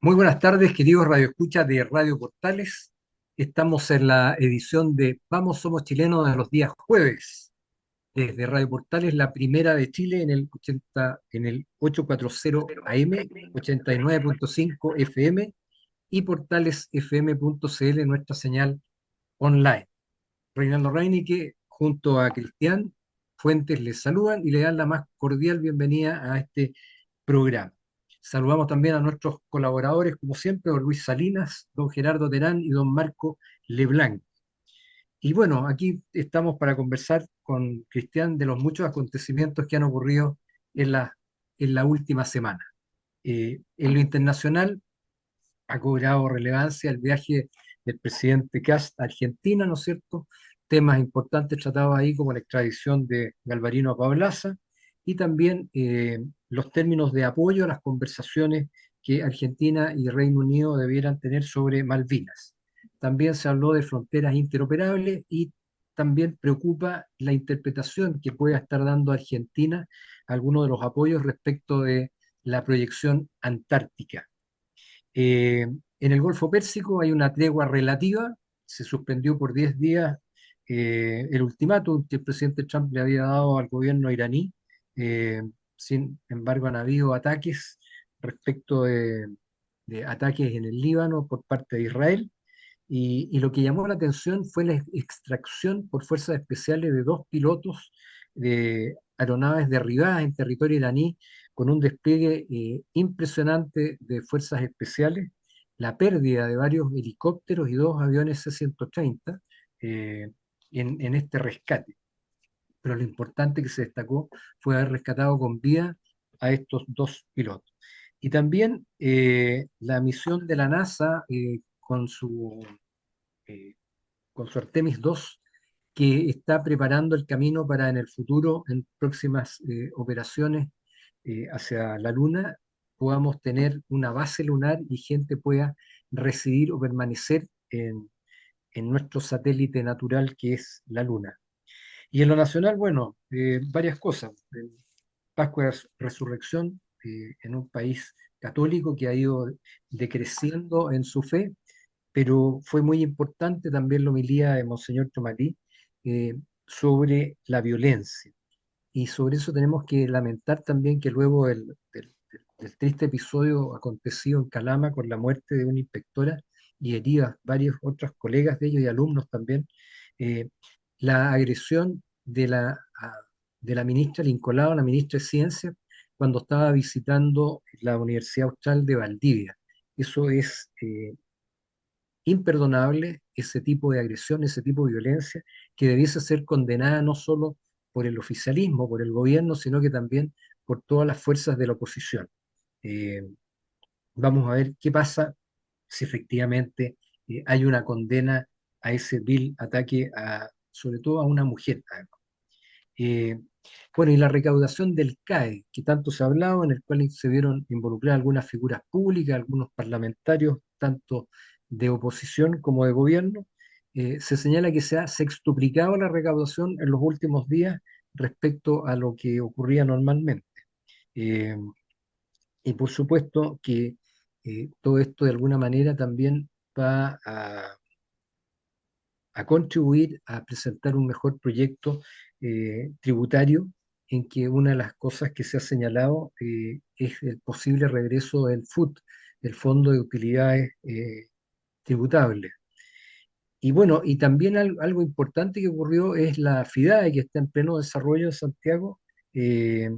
Muy buenas tardes, queridos radioescuchas de Radio Portales. Estamos en la edición de Vamos Somos Chilenos de los días jueves, desde Radio Portales, la primera de Chile en el 840 AM, 89.5 FM y portalesfm.cl, nuestra señal online. Reinaldo Reinike junto a Cristian Fuentes les saludan y le dan la más cordial bienvenida a este programa. Saludamos también a nuestros colaboradores, como siempre, don Luis Salinas, don Gerardo Terán y don Marco Leblanc. Y bueno, aquí estamos para conversar con Cristian de los muchos acontecimientos que han ocurrido en la última semana. En lo internacional ha cobrado relevancia el viaje del presidente Kast a Argentina, ¿no es cierto? Temas importantes tratados ahí como la extradición de Galvarino a Paolaza y también los términos de apoyo a las conversaciones que Argentina y Reino Unido debieran tener sobre Malvinas. También se habló de fronteras interoperables y también preocupa la interpretación que pueda estar dando Argentina a algunos de los apoyos respecto de la proyección antártica. En el Golfo Pérsico hay una tregua relativa, se suspendió por 10 días el ultimátum que el presidente Trump le había dado al gobierno iraní. Sin embargo, han habido ataques respecto de ataques en el Líbano por parte de Israel. Y lo que llamó la atención fue la extracción por fuerzas especiales de dos pilotos de aeronaves derribadas en territorio iraní con un despliegue impresionante de fuerzas especiales, la pérdida de varios helicópteros y dos aviones C-130 eh, en este rescate. Pero lo importante que se destacó fue haber rescatado con vida a estos dos pilotos. Y también la misión de la NASA eh, con su Artemis 2, que está preparando el camino para en el futuro, en próximas operaciones hacia la Luna, podamos tener una base lunar y gente pueda residir o permanecer en nuestro satélite natural que es la Luna. Y en lo nacional, bueno, varias cosas. Pascua de Resurrección en un país católico que ha ido decreciendo en su fe, pero fue muy importante también la homilía de Monseñor Tomatí sobre la violencia. Y sobre eso tenemos que lamentar también que luego del triste episodio acontecido en Calama con la muerte de una inspectora y heridas varios otros colegas de ellos y alumnos también, eh, la agresión de la ministra Lincolao, la ministra de Ciencias, cuando estaba visitando la Universidad Austral de Valdivia. Eso es imperdonable, ese tipo de agresión, ese tipo de violencia, que debiese ser condenada no solo por el oficialismo, por el gobierno, sino que también por todas las fuerzas de la oposición. Eh, Vamos a ver qué pasa si efectivamente hay una condena a ese vil ataque, sobre todo a una mujer, además. Eh, bueno, y la recaudación del CAE, que tanto se ha hablado, en el cual se vieron involucradas algunas figuras públicas, algunos parlamentarios, tanto de oposición como de gobierno, se señala que se ha sextuplicado la recaudación en los últimos días respecto a lo que ocurría normalmente. Eh, y por supuesto que todo esto de alguna manera también va a contribuir a presentar un mejor proyecto tributario, en que una de las cosas que se ha señalado es el posible regreso del FUT, el Fondo de Utilidades Tributables. Y bueno, y también algo importante que ocurrió es la FIDAE, que está en pleno desarrollo en Santiago eh,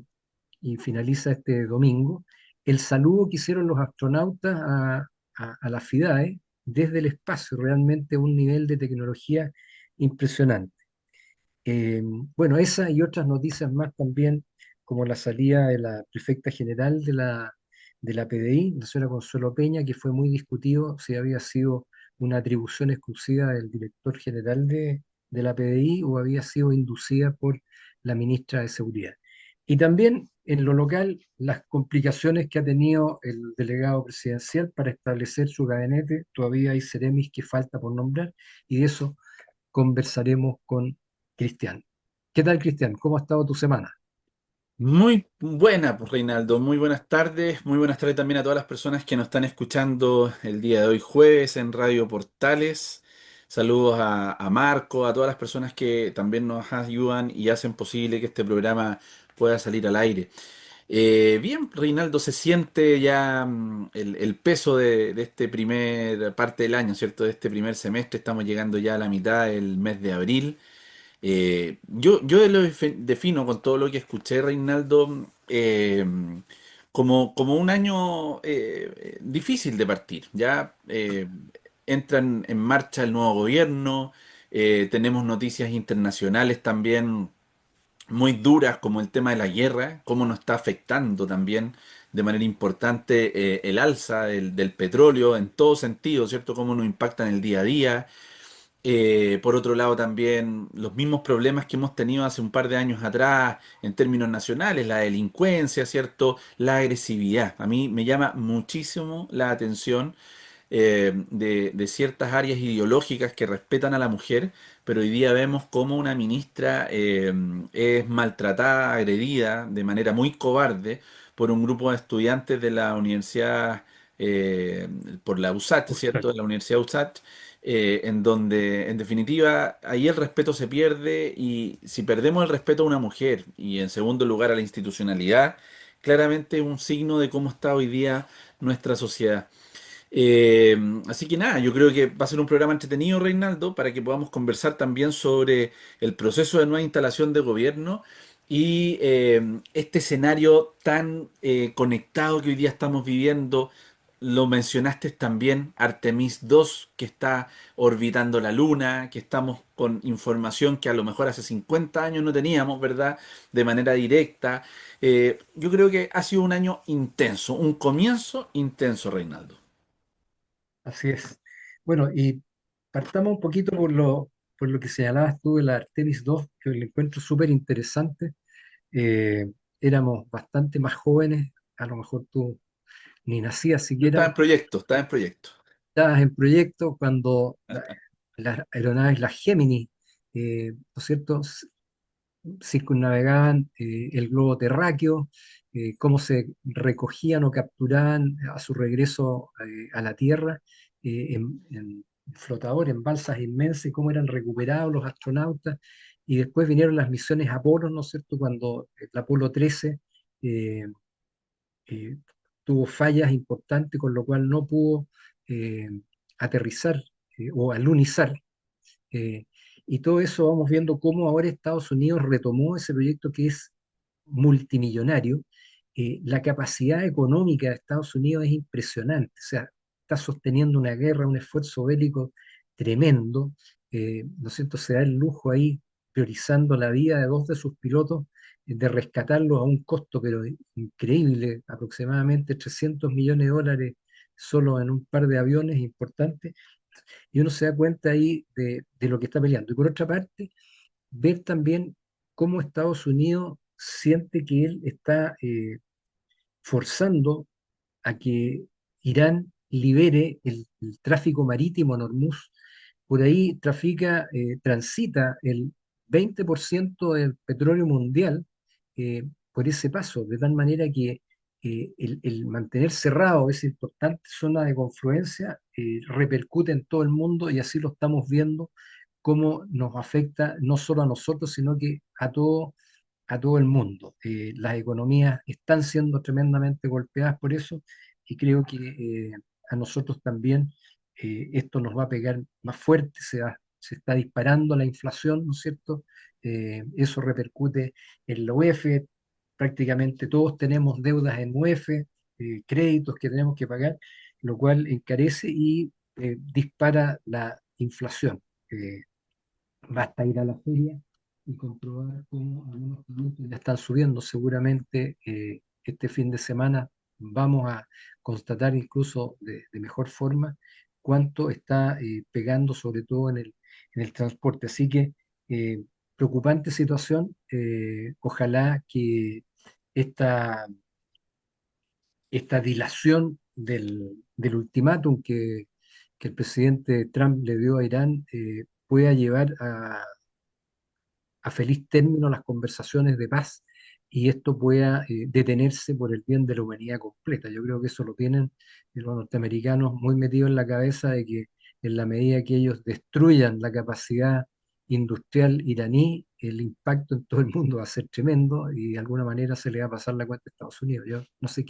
y finaliza este domingo. El saludo que hicieron los astronautas a la FIDAE desde el espacio, realmente un nivel de tecnología impresionante. Eh, bueno, esa y otras noticias más también, como la salida de la prefecta general de la PDI, la señora Consuelo Peña, que fue muy discutido si había sido una atribución exclusiva del director general de la PDI o había sido inducida por la ministra de Seguridad. Y también en lo local, las complicaciones que ha tenido el delegado presidencial para establecer su gabinete, todavía hay seremis que falta por nombrar, y de eso conversaremos con Cristian. ¿Qué tal, Cristian? ¿Cómo ha estado tu semana? Muy buena, pues Reinaldo, muy buenas tardes también a todas las personas que nos están escuchando el día de hoy jueves en Radio Portales. Saludos a Marco, a todas las personas que también nos ayudan y hacen posible que este programa pueda salir al aire. Bien, Reinaldo, se siente ya el peso de este primer parte del año, ¿cierto? De este primer semestre, estamos llegando ya a la mitad del mes de abril. Yo lo defino con todo lo que escuché, Reinaldo, como un año difícil de partir. Ya entra en marcha el nuevo gobierno, tenemos noticias internacionales también muy duras como el tema de la guerra, cómo nos está afectando también de manera importante el alza del petróleo en todo sentido, ¿cierto? Cómo nos impacta en el día a día. Por otro lado, también los mismos problemas que hemos tenido hace un par de años atrás en términos nacionales, la delincuencia, ¿cierto? La agresividad. A mí me llama muchísimo la atención de ciertas áreas ideológicas que respetan a la mujer, pero hoy día vemos cómo una ministra es maltratada, agredida de manera muy cobarde por un grupo de estudiantes de la universidad, eh, por la USACH, ¿cierto? De la Universidad USACH, en donde, en definitiva, ahí el respeto se pierde y si perdemos el respeto a una mujer y en segundo lugar a la institucionalidad, claramente es un signo de cómo está hoy día nuestra sociedad. Eh, Así que nada, yo creo que va a ser un programa entretenido, Reinaldo, para que podamos conversar también sobre el proceso de nueva instalación de gobierno y este escenario tan conectado que hoy día estamos viviendo. Lo mencionaste también, Artemis 2, que está orbitando la Luna, que estamos con información que a lo mejor hace 50 años no teníamos, ¿verdad? De manera directa. Yo creo que ha sido un año intenso, un comienzo intenso, Reinaldo. Así es. Bueno, y partamos un poquito por lo que señalabas tú de la Artemis 2, que lo encuentro súper interesante. Eh, Éramos bastante más jóvenes, a lo mejor tú ni nacías Yo estaba siquiera, en proyecto, estaba en proyecto. estabas en proyecto cuando las aeronaves, las Gemini, ¿no es cierto?, circunnavegaban el globo terráqueo, cómo se recogían o capturaban a su regreso a la Tierra en flotadores, en balsas inmensas, y cómo eran recuperados los astronautas. Y después vinieron las misiones Apolo, ¿no es cierto?, cuando el Apolo 13 eh, eh, tuvo fallas importantes, con lo cual no pudo eh, aterrizar o alunizar. eh, y todo eso vamos viendo cómo ahora Estados Unidos retomó ese proyecto que es multimillonario. La capacidad económica de Estados Unidos es impresionante, o sea, está sosteniendo una guerra, un esfuerzo bélico tremendo. ¿No es cierto? Se da el lujo ahí, priorizando la vida de dos de sus pilotos, de rescatarlos a un costo pero increíble, aproximadamente 300 millones de dólares solo en un par de aviones importantes, y uno se da cuenta ahí de lo que está peleando. Y por otra parte, ver también cómo Estados Unidos siente que él está forzando a que Irán libere el tráfico marítimo en Hormuz. Por ahí transita el 20% del petróleo mundial por ese paso, de tal manera que el mantener cerrado esa importante zona de confluencia repercute en todo el mundo, y así lo estamos viendo cómo nos afecta no solo a nosotros, sino que a todo el mundo. Las economías están siendo tremendamente golpeadas por eso, y creo que a nosotros también esto nos va a pegar más fuerte. Se está disparando la inflación, ¿no es cierto? Eso repercute en la UEF. Prácticamente todos tenemos deudas en UEF, créditos que tenemos que pagar, lo cual encarece y dispara la inflación. Basta ir a la feria y comprobar cómo algunos productos ya están subiendo. Seguramente este fin de semana vamos a constatar incluso de mejor forma cuánto está pegando, sobre todo en el transporte. Así que eh, preocupante situación. Ojalá que esta, esta dilación del ultimátum que el presidente Trump le dio a Irán pueda llevar a feliz término las conversaciones de paz y esto pueda detenerse por el bien de la humanidad completa. Yo creo que eso lo tienen los norteamericanos muy metidos en la cabeza de que en la medida que ellos destruyan la capacidad industrial iraní, el impacto en todo el mundo va a ser tremendo y de alguna manera se le va a pasar la cuenta a Estados Unidos. Yo no sé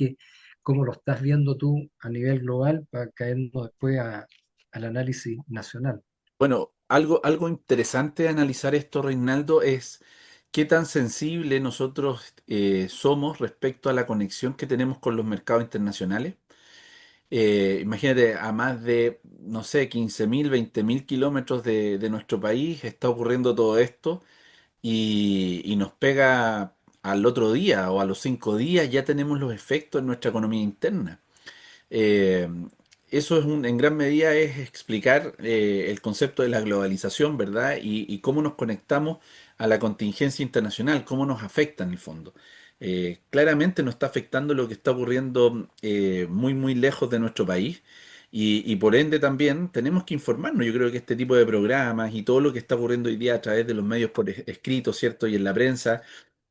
cómo lo estás viendo tú a nivel global para caernos después al análisis nacional. Bueno, algo interesante de analizar esto, Reinaldo, es qué tan sensible nosotros somos respecto a la conexión que tenemos con los mercados internacionales. Imagínate, a más de, no sé, 15.000, 20.000 kilómetros de nuestro país está ocurriendo todo esto y nos pega al otro día o a los 5 días ya tenemos los efectos en nuestra economía interna. Eh, Eso en gran medida es explicar el concepto de la globalización, ¿verdad? Y cómo nos conectamos a la contingencia internacional, cómo nos afecta en el fondo. Claramente nos está afectando lo que está ocurriendo muy, muy lejos de nuestro país y por ende también tenemos que informarnos. Yo creo que este tipo de programas y todo lo que está ocurriendo hoy día a través de los medios por escrito, ¿cierto? Y en la prensa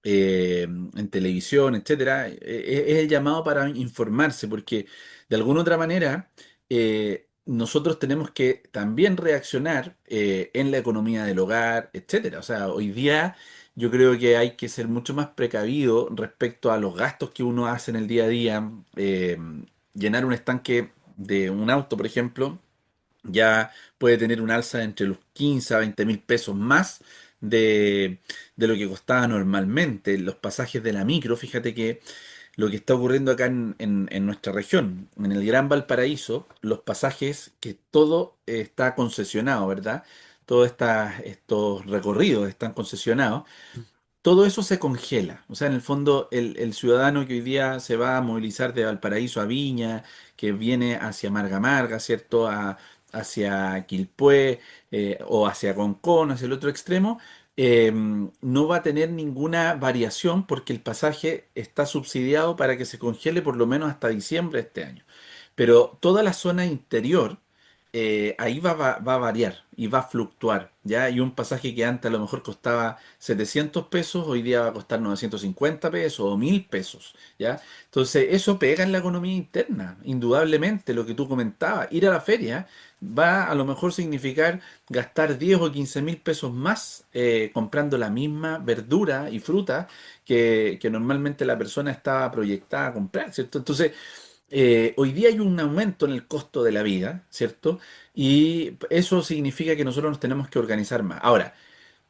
en televisión, etcétera, es el llamado para informarse, porque de alguna otra manera nosotros tenemos que también reaccionar en la economía del hogar, etcétera. O sea, hoy día yo creo que hay que ser mucho más precavido respecto a los gastos que uno hace en el día a día. Llenar un estanque de un auto, por ejemplo ya puede tener un alza entre los 15 a 20.000 pesos más de, de lo que costaba normalmente. Los pasajes de la micro, fíjate que lo que está ocurriendo acá en nuestra región, en el Gran Valparaíso, los pasajes, que todo está concesionado, ¿verdad? Todos estos recorridos están concesionados. Todo eso se congela. O sea, en el fondo, el ciudadano que hoy día se va a movilizar de Valparaíso a Viña, que viene hacia Marga Marga, ¿cierto? Hacia Quilpué o hacia Concón, hacia el otro extremo, no va a tener ninguna variación porque el pasaje está subsidiado para que se congele por lo menos hasta diciembre de este año. Pero toda la zona interior, ahí va a variar y va a fluctuar, ¿ya? Y un pasaje que antes a lo mejor costaba 700 pesos, hoy día va a costar 950 pesos o 1.000 pesos, ¿ya? Entonces, eso pega en la economía interna, indudablemente, lo que tú comentabas. Ir a la feria va a lo mejor significar gastar 10 o 15.000 pesos más comprando la misma verdura y fruta que normalmente la persona estaba proyectada a comprar, ¿cierto? Entonces, hoy día hay un aumento en el costo de la vida, ¿cierto? Y eso significa que nosotros nos tenemos que organizar más. Ahora,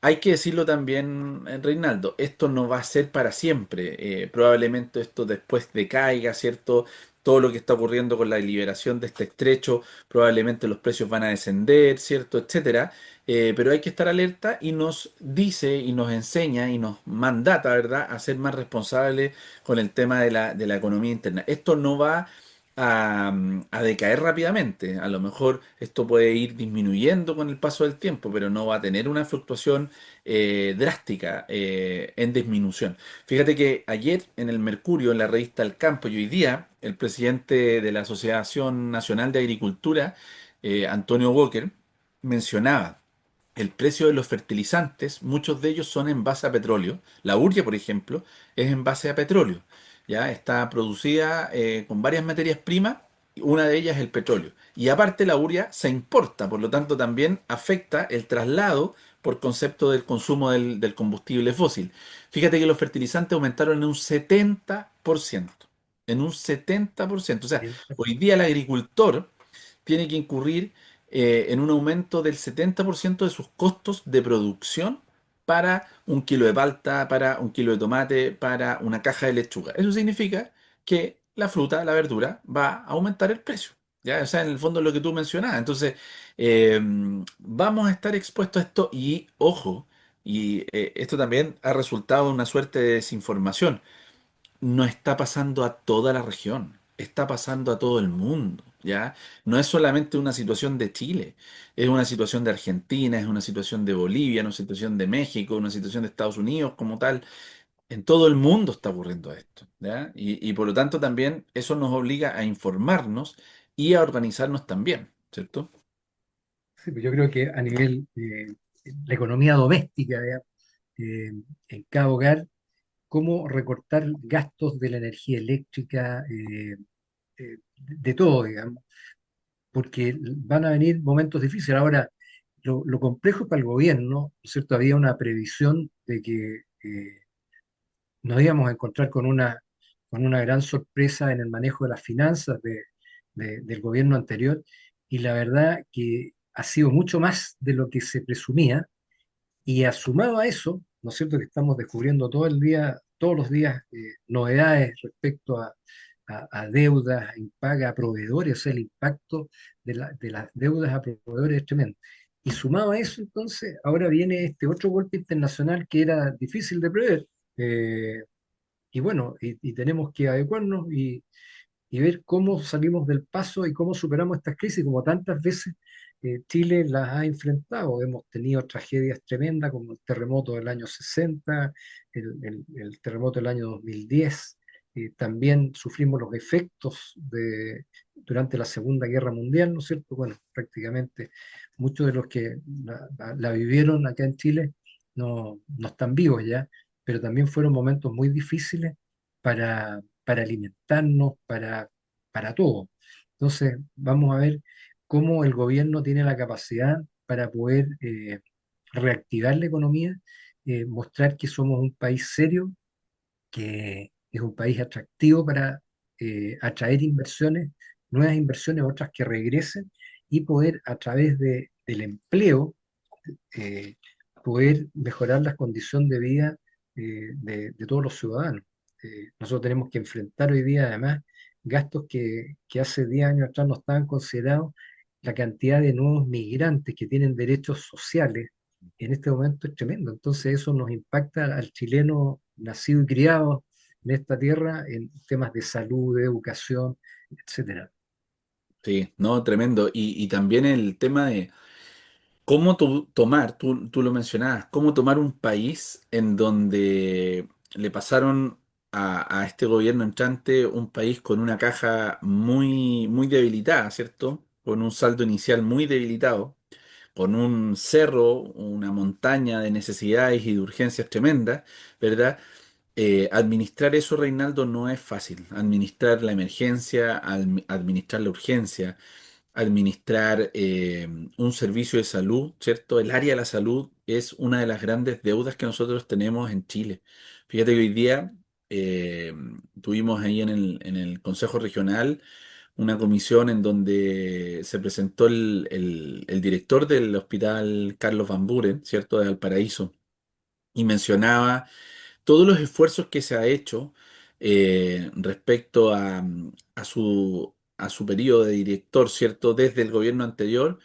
hay que decirlo también, Reinaldo, esto no va a ser para siempre. Probablemente esto después decaiga, ¿cierto? Todo lo que está ocurriendo con la liberación de este estrecho, probablemente los precios van a descender, ¿cierto? Etcétera. Pero hay que estar alerta y nos dice y nos enseña y nos mandata, ¿verdad?, a ser más responsables con el tema de la economía interna. Esto no va a decaer rápidamente. A lo mejor esto puede ir disminuyendo con el paso del tiempo, pero no va a tener una fluctuación drástica en disminución. Fíjate que ayer en el Mercurio, en la revista El Campo, y hoy día, el presidente de la Asociación Nacional de Agricultura, Antonio Walker, mencionaba el precio de los fertilizantes, muchos de ellos son en base a petróleo. La urea, por ejemplo, es en base a petróleo. Ya está producida con varias materias primas, y una de ellas es el petróleo. Y aparte la urea se importa, por lo tanto también afecta el traslado por concepto del consumo del combustible fósil. Fíjate que los fertilizantes aumentaron en un 70%. En un 70%. O sea, Bien. hoy día el agricultor tiene que incurrir en un aumento del 70% de sus costos de producción para un kilo de palta, para un kilo de tomate, para una caja de lechuga. Eso significa que la fruta, la verdura, va a aumentar el precio. ¿Ya? O sea, en el fondo es lo que tú mencionabas. Entonces, vamos a estar expuestos a esto y, ojo, y esto también ha resultado una suerte de desinformación, no está pasando a toda la región, está pasando a todo el mundo, ¿ya? No es solamente una situación de Chile, es una situación de Argentina, es una situación de Bolivia, una situación de México, una situación de Estados Unidos como tal. En todo el mundo está ocurriendo esto, ¿ya? Y por lo tanto también eso nos obliga a informarnos y a organizarnos también, ¿cierto? Sí, pues yo creo que a nivel la economía doméstica, digamos, en cada hogar cómo recortar gastos de la energía eléctrica, de todo, digamos, porque van a venir momentos difíciles. Ahora, lo complejo para el gobierno, ¿no es cierto? Había una previsión de que nos íbamos a encontrar con una gran sorpresa en el manejo de las finanzas del gobierno anterior, y la verdad que ha sido mucho más de lo que se presumía, y asumado a eso, ¿no es cierto?, que estamos descubriendo todo el día, todos los días, novedades respecto a deudas impaga a proveedores, o sea, el impacto de las deudas a proveedores es tremendo. Y sumado a eso, entonces, ahora viene este otro golpe internacional que era difícil de prever. eh, y bueno, y tenemos que adecuarnos y ver cómo salimos del paso y cómo superamos estas crisis, como tantas veces Chile las ha enfrentado. Hemos tenido tragedias tremendas como el terremoto del año 60, el terremoto del año 2010. También sufrimos los efectos durante la Segunda Guerra Mundial, ¿no es cierto? Bueno, prácticamente muchos de los que la vivieron acá en Chile no están vivos ya, pero también fueron momentos muy difíciles para alimentarnos, para todo. Entonces, vamos a ver cómo el gobierno tiene la capacidad para poder reactivar la economía, mostrar que somos un país serio, que es un país atractivo para atraer inversiones, nuevas inversiones, otras que regresen, y poder a través del empleo eh, poder mejorar las condiciones de vida de todos los ciudadanos. Nosotros tenemos que enfrentar hoy día, además, gastos que hace 10 años atrás no estaban considerados. La cantidad de nuevos migrantes que tienen derechos sociales en este momento es tremendo. Entonces eso nos impacta al chileno nacido y criado en esta tierra en temas de salud, de educación, etcétera. Sí, no, tremendo. Y también el tema de cómo tomar, tú lo mencionabas, cómo tomar un país en donde le pasaron a este gobierno entrante un país con una caja muy, muy debilitada, ¿cierto? Con un saldo inicial muy debilitado, con un cerro, una montaña de necesidades y de urgencias tremendas, ¿verdad? Administrar eso, Reinaldo, no es fácil. Administrar la emergencia, administrar la urgencia, administrar un servicio de salud, ¿cierto? El área de la salud es una de las grandes deudas que nosotros tenemos en Chile. Fíjate que hoy día eh, tuvimos ahí en el Consejo Regional una comisión en donde se presentó el director del Hospital Carlos Van Buren, ¿cierto? De Valparaíso, y mencionaba todos los esfuerzos que se ha hecho respecto a su periodo de director, ¿cierto? Desde el gobierno anterior,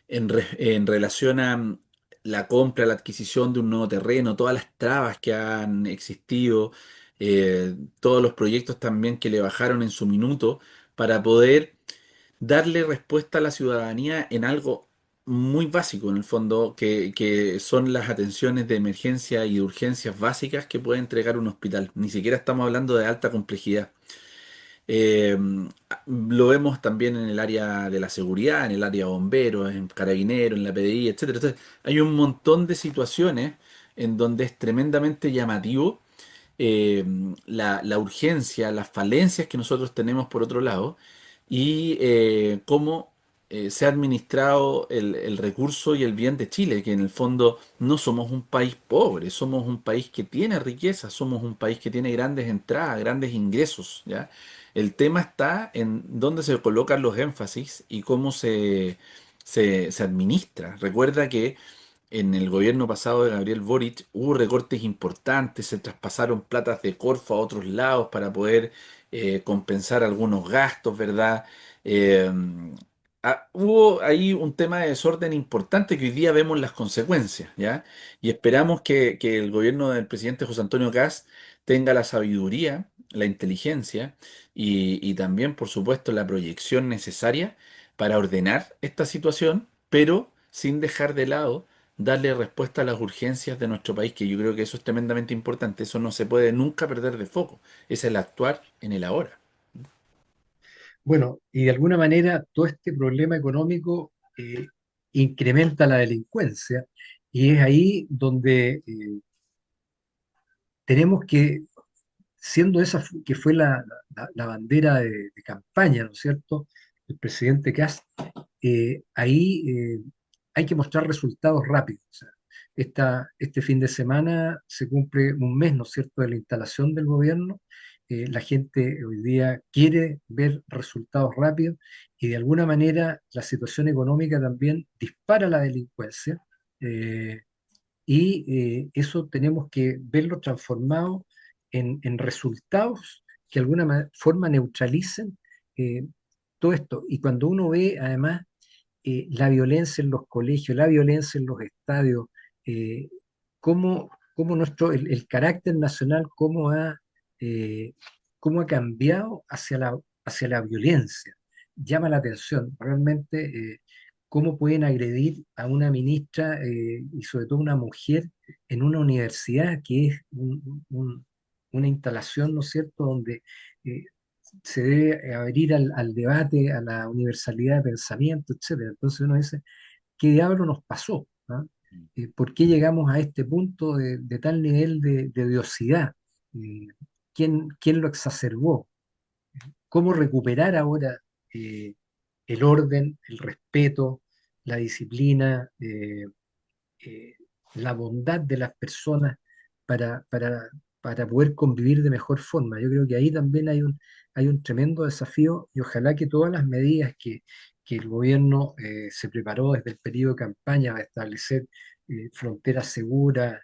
en relación a la compra, la adquisición de un nuevo terreno, todas las trabas que han existido, todos los proyectos también que le bajaron en su minuto para poder darle respuesta a la ciudadanía en algo muy básico, en el fondo, que son las atenciones de emergencia y de urgencias básicas que puede entregar un hospital. Ni siquiera estamos hablando de alta complejidad. Eh, lo vemos también en el área de la seguridad, en el área de bomberos, en carabineros, en la PDI, etcétera. Entonces, hay un montón de situaciones en donde es tremendamente llamativo eh, la urgencia, las falencias que nosotros tenemos por otro lado y cómo se ha administrado el recurso y el bien de Chile, que en el fondo no somos un país pobre, somos un país que tiene riqueza, somos un país que tiene grandes entradas, grandes ingresos, ¿ya? El tema está en dónde se colocan los énfasis y cómo se administra. Recuerda que en el gobierno pasado de Gabriel Boric hubo recortes importantes, se traspasaron platas de Corfo a otros lados para poder compensar algunos gastos, ¿verdad? Eh, Hubo ahí un tema de desorden importante que hoy día vemos las consecuencias, ¿ya? Y esperamos que el gobierno del presidente José Antonio Kast tenga la sabiduría, la inteligencia y también, por supuesto, la proyección necesaria para ordenar esta situación, pero sin dejar de lado darle respuesta a las urgencias de nuestro país, que yo creo que eso es tremendamente importante. Eso no se puede nunca perder de foco. Es el actuar en el ahora. Bueno, y de alguna manera todo este problema económico incrementa la delincuencia, y es ahí donde tenemos que, siendo esa que fue la bandera de campaña, ¿no es cierto?, el presidente Kast, ahí hay que mostrar resultados rápidos. O sea, este fin de semana se cumple un mes, ¿no es cierto?, de la instalación del gobierno. La gente hoy día quiere ver resultados rápidos y de alguna manera la situación económica también dispara la delincuencia. eh, eso tenemos que verlo transformado en resultados que de alguna forma neutralicen eh, todo esto. Y cuando uno ve además la violencia en los colegios, la violencia en los estadios, eh, cómo el carácter nacional, eh, cómo ha cambiado hacia la violencia. Llama la atención, realmente, cómo pueden agredir a una ministra y sobre todo una mujer en una universidad que es una instalación, ¿no es cierto?, donde eh, se debe abrir al debate, a la universalidad de pensamiento, etcétera. Entonces uno dice, ¿qué diablo nos pasó? ¿Ah? ¿Por qué llegamos a este punto de tal nivel de odiosidad? Eh, quién lo exacerbó? ¿Cómo recuperar ahora eh, el orden, el respeto, la disciplina, eh, la bondad de las personas para, para, para poder convivir de mejor forma? Yo creo que ahí también hay un tremendo desafío y ojalá que todas las medidas que el gobierno se preparó desde el periodo de campaña para establecer fronteras seguras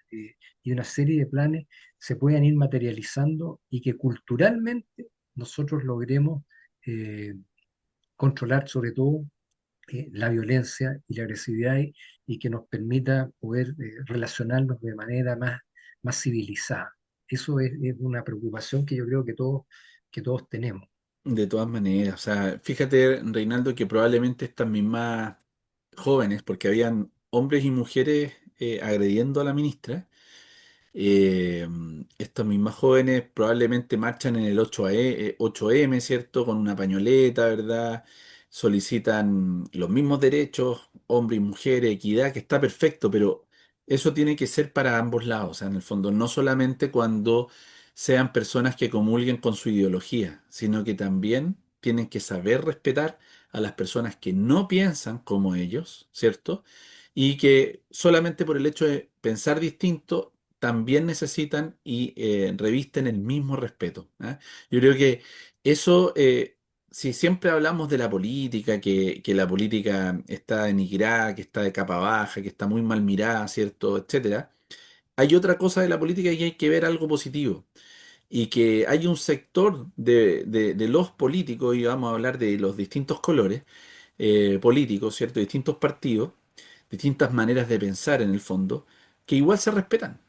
y una serie de planes se puedan ir materializando y que culturalmente nosotros logremos controlar sobre todo la violencia y la agresividad y que nos permita poder relacionarnos de manera más civilizada. Eso es una preocupación que yo creo que todos tenemos. De todas maneras, o sea, fíjate, Reinaldo, que probablemente estas mismas jóvenes, porque habían hombres y mujeres agrediendo a la ministra. Eh, Estas mismas jóvenes probablemente marchan en el 8M, ¿cierto? Con una pañoleta, ¿verdad? Solicitan los mismos derechos, hombres y mujeres, equidad, que está perfecto, pero eso tiene que ser para ambos lados, o sea, en el fondo, no solamente cuando sean personas que comulguen con su ideología, sino que también tienen que saber respetar a las personas que no piensan como ellos, ¿cierto? Y que solamente por el hecho de pensar distinto también necesitan y revisten el mismo respeto. ¿Ah? Yo creo que eso, si siempre hablamos de la política, que la política está denigrada, que está de capa baja, que está muy mal mirada, ¿cierto? Etcétera, hay otra cosa de la política y hay que ver algo positivo. Y que hay un sector de los políticos, y vamos a hablar de los distintos colores políticos, ¿cierto? Distintos partidos, distintas maneras de pensar en el fondo, que igual se respetan,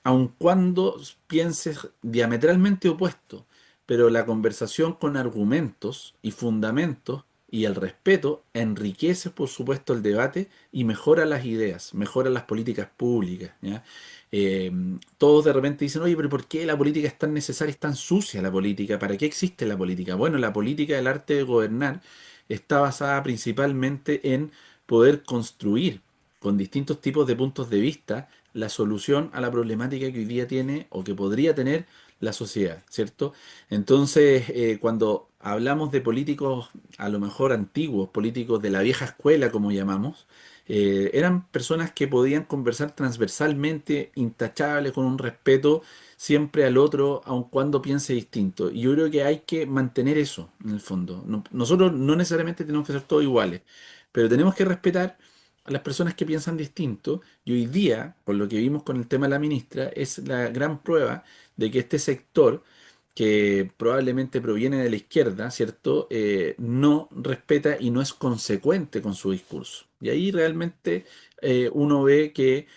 aun cuando pienses diametralmente opuesto, pero la conversación con argumentos y fundamentos y el respeto enriquece, por supuesto, el debate y mejora las ideas, mejora las políticas públicas, ¿ya? Eh, Todos de repente dicen, oye, pero ¿por qué la política es tan necesaria, es tan sucia la política? ¿Para qué existe la política? Bueno, la política, el arte de gobernar, está basada principalmente en poder construir con distintos tipos de puntos de vista la solución a la problemática que hoy día tiene o que podría tener la sociedad, ¿cierto? Entonces, cuando hablamos de políticos a lo mejor antiguos, políticos de la vieja escuela, como llamamos, eran personas que podían conversar transversalmente, intachables, con un respeto siempre al otro, aun cuando piense distinto. Y yo creo que hay que mantener eso, en el fondo. Nosotros no necesariamente tenemos que ser todos iguales, pero tenemos que respetar a las personas que piensan distinto. Y hoy día, por lo que vimos con el tema de la ministra, es la gran prueba de que este sector, que probablemente proviene de la izquierda, ¿cierto? No respeta y no es consecuente con su discurso. Y ahí realmente uno ve que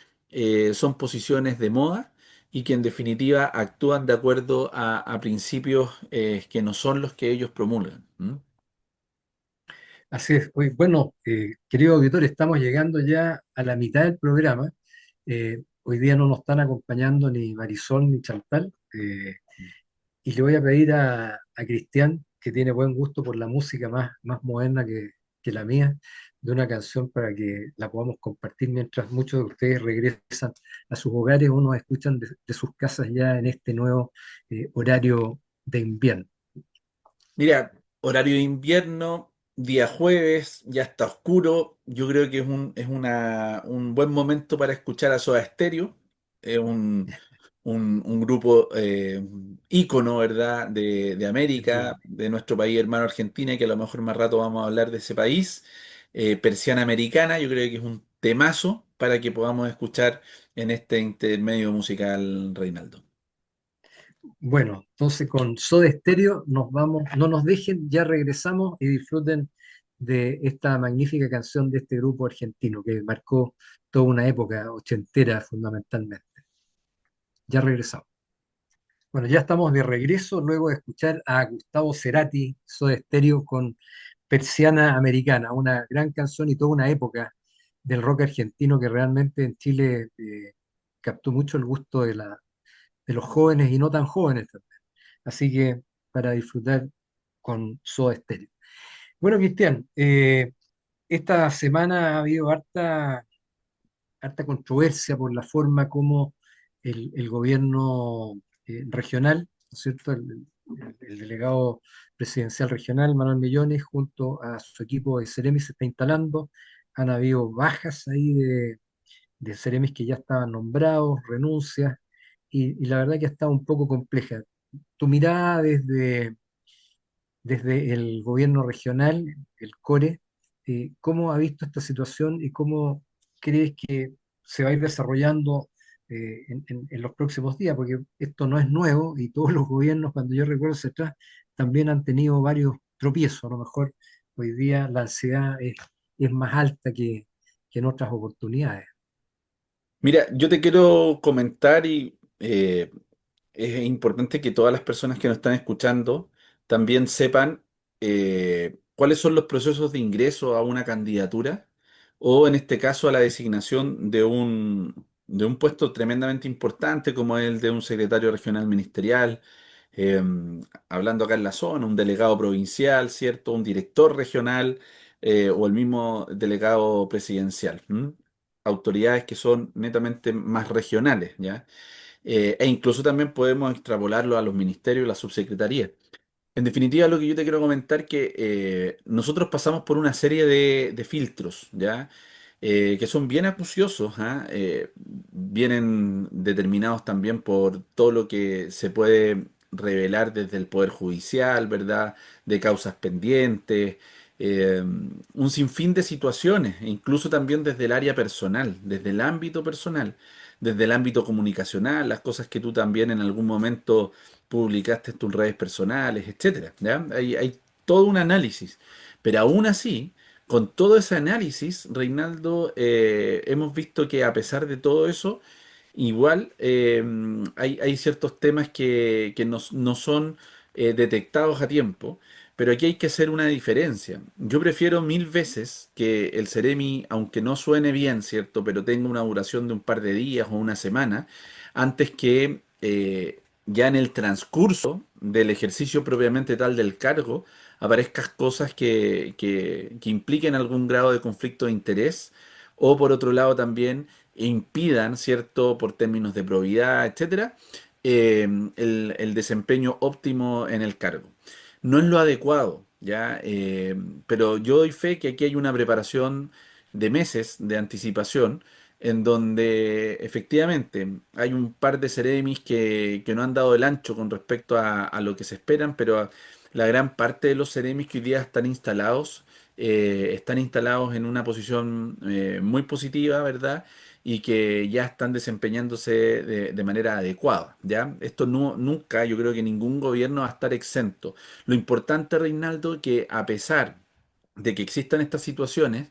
son posiciones de moda y que en definitiva actúan de acuerdo a principios que no son los que ellos promulgan. ¿M? Así es. Bueno, querido auditor, estamos llegando ya a la mitad del programa. Hoy día no nos están acompañando ni Marisol ni Chantal. Y le voy a pedir a Cristian, que tiene buen gusto por la música más moderna que la mía, de una canción para que la podamos compartir mientras muchos de ustedes regresan a sus hogares o nos escuchan de sus casas ya en este nuevo horario de invierno. Mira, horario de invierno, día jueves, ya está oscuro. Yo creo que un buen momento para escuchar a Soda Stereo. Es un grupo ícono, ¿verdad? De Sin duda. América, de nuestro país hermano Argentina, que a lo mejor más rato vamos a hablar de ese país. Persiana Americana, yo creo que es un temazo para que podamos escuchar en este intermedio musical, Reinaldo. Bueno, entonces con Soda Stereo nos vamos, no nos dejen, ya regresamos y disfruten de esta magnífica canción de este grupo argentino que marcó toda una época ochentera fundamentalmente. Ya regresamos. Bueno, ya estamos de regreso luego de escuchar a Gustavo Cerati, Soda Stereo con Persiana Americana, una gran canción y toda una época del rock argentino que realmente en Chile captó mucho el gusto de los jóvenes y no tan jóvenes también. Así que para disfrutar con Soda Stereo. Bueno, Cristian, esta semana ha habido harta controversia por la forma como el gobierno regional, ¿no es cierto? El delegado presidencial regional, Manuel Millones, junto a su equipo de Ceremis se está instalando. Han habido bajas ahí de Ceremis que ya estaban nombrados, renuncias, y la verdad que ha estado un poco compleja. Tu mirada desde el gobierno regional, el CORE, ¿cómo ha visto esta situación y cómo crees que se va a ir desarrollando en los próximos días? Porque esto no es nuevo y todos los gobiernos, cuando yo recuerdo hacia atrás, también han tenido varios tropiezos. A lo mejor hoy día la ansiedad es más alta que en otras oportunidades. Mira, yo te quiero comentar y es importante que todas las personas que nos están escuchando también sepan cuáles son los procesos de ingreso a una candidatura o en este caso a la designación de un puesto tremendamente importante como el de un secretario regional ministerial, eh, hablando acá en la zona, un delegado provincial, ¿cierto? Un director regional o el mismo delegado presidencial. ¿M? Autoridades que son netamente más regionales, ¿ya? E incluso también podemos extrapolarlo a los ministerios y las subsecretarías. En definitiva, lo que yo te quiero comentar que nosotros pasamos por una serie de filtros, ¿ya? Que son bien acuciosos, ¿ah? Vienen determinados también por todo lo que se puede revelar desde el Poder Judicial, ¿verdad? De causas pendientes, un sinfín de situaciones, e incluso también desde el área personal, desde el ámbito personal, desde el ámbito comunicacional, las cosas que tú también en algún momento publicaste en tus redes personales, etcétera, ¿ya? Hay todo un análisis. Pero aún así, con todo ese análisis, Reinaldo, hemos visto que a pesar de todo eso, igual hay ciertos temas que no son detectados a tiempo, pero aquí hay que hacer una diferencia. Yo prefiero mil veces que el Ceremi, aunque no suene bien, ¿cierto? Pero tenga una duración de un par de días o una semana, antes que ya en el transcurso del ejercicio propiamente tal del cargo aparezcan cosas que impliquen algún grado de conflicto de interés o por otro lado también impidan, ¿cierto?, por términos de probidad, etcétera, el desempeño óptimo en el cargo. No es lo adecuado, ¿ya? Pero yo doy fe que aquí hay una preparación de meses de anticipación en donde efectivamente hay un par de seremis que no han dado el ancho con respecto a lo que se esperan, pero la gran parte de los seremis que hoy día están instalados en una posición muy positiva, ¿verdad? Y que ya están desempeñándose de manera adecuada, ¿ya? Esto nunca, yo creo que ningún gobierno va a estar exento. Lo importante, Reinaldo, que a pesar de que existan estas situaciones,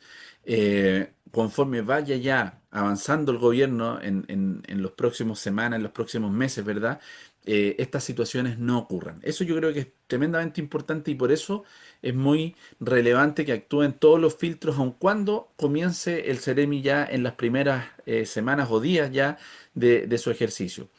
conforme vaya ya avanzando el gobierno en los próximos semanas, en los próximos meses, ¿verdad? Estas situaciones no ocurran. Eso yo creo que es tremendamente importante y por eso es muy relevante que actúen todos los filtros, aun cuando comience el Ceremi ya en las primeras semanas o días ya de su ejercicio.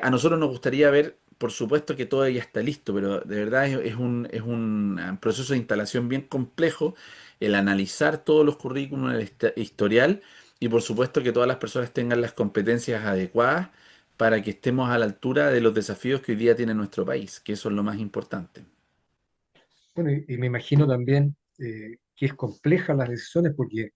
A nosotros nos gustaría ver por supuesto que todo ya está listo, pero de verdad es un proceso de instalación bien complejo el analizar todos los currículums, el historial y por supuesto que todas las personas tengan las competencias adecuadas para que estemos a la altura de los desafíos que hoy día tiene nuestro país, que eso es lo más importante. Bueno, y me imagino también que es compleja las decisiones porque